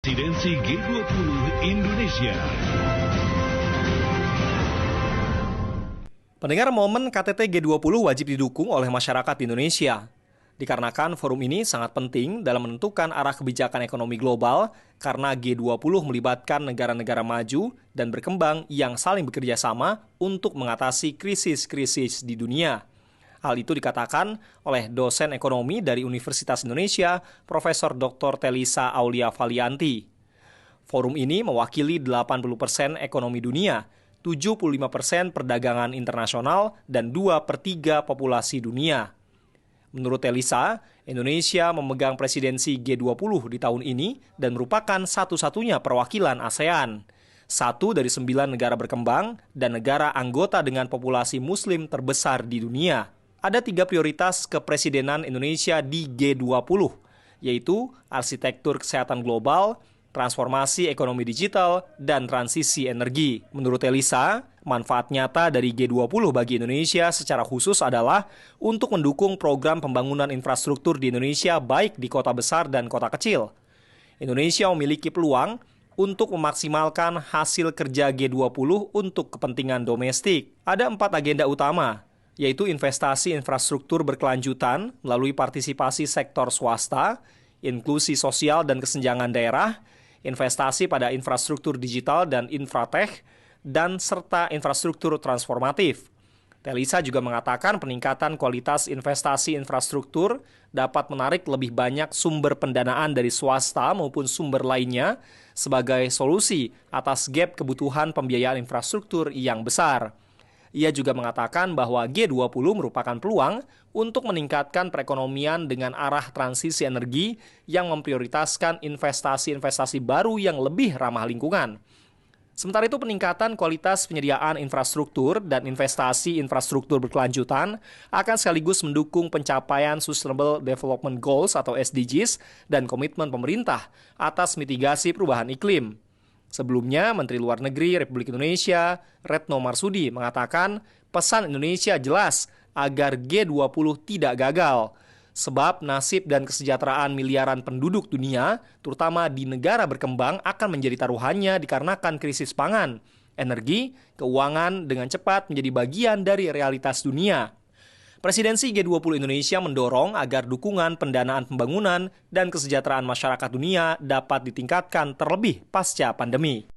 Presidensi G20 Indonesia. Pendengar, momen KTT G20 wajib didukung oleh masyarakat Indonesia. Dikarenakan forum ini sangat penting dalam menentukan arah kebijakan ekonomi global karena G20 melibatkan negara-negara maju dan berkembang yang saling bekerja sama untuk mengatasi krisis-krisis di dunia. Hal itu dikatakan oleh dosen ekonomi dari Universitas Indonesia, Profesor Dr. Telisa Aulia Valianti. Forum ini mewakili 80% ekonomi dunia, 75% perdagangan internasional, dan 2/3 populasi dunia. Menurut Telisa, Indonesia memegang presidensi G20 di tahun ini dan merupakan satu-satunya perwakilan ASEAN. 1 dari 9 negara berkembang dan negara anggota dengan populasi muslim terbesar di dunia. Ada 3 prioritas kepresidenan Indonesia di G20, yaitu arsitektur kesehatan global, transformasi ekonomi digital, dan transisi energi. Menurut Telisa, manfaat nyata dari G20 bagi Indonesia secara khusus adalah untuk mendukung program pembangunan infrastruktur di Indonesia baik di kota besar dan kota kecil. Indonesia memiliki peluang untuk memaksimalkan hasil kerja G20 untuk kepentingan domestik. Ada 4 agenda utama, yaitu investasi infrastruktur berkelanjutan melalui partisipasi sektor swasta, inklusi sosial dan kesenjangan daerah, investasi pada infrastruktur digital dan infratech, dan serta infrastruktur transformatif. Telisa juga mengatakan peningkatan kualitas investasi infrastruktur dapat menarik lebih banyak sumber pendanaan dari swasta maupun sumber lainnya sebagai solusi atas gap kebutuhan pembiayaan infrastruktur yang besar. Ia juga mengatakan bahwa G20 merupakan peluang untuk meningkatkan perekonomian dengan arah transisi energi yang memprioritaskan investasi-investasi baru yang lebih ramah lingkungan. Sementara itu, peningkatan kualitas penyediaan infrastruktur dan investasi infrastruktur berkelanjutan akan sekaligus mendukung pencapaian Sustainable Development Goals atau SDGs dan komitmen pemerintah atas mitigasi perubahan iklim. Sebelumnya, Menteri Luar Negeri Republik Indonesia, Retno Marsudi, mengatakan pesan Indonesia jelas agar G20 tidak gagal. Sebab nasib dan kesejahteraan miliaran penduduk dunia, terutama di negara berkembang, akan menjadi taruhannya dikarenakan krisis pangan, energi, keuangan dengan cepat menjadi bagian dari realitas dunia. Presidensi G20 Indonesia mendorong agar dukungan pendanaan pembangunan dan kesejahteraan masyarakat dunia dapat ditingkatkan terlebih pasca pandemi.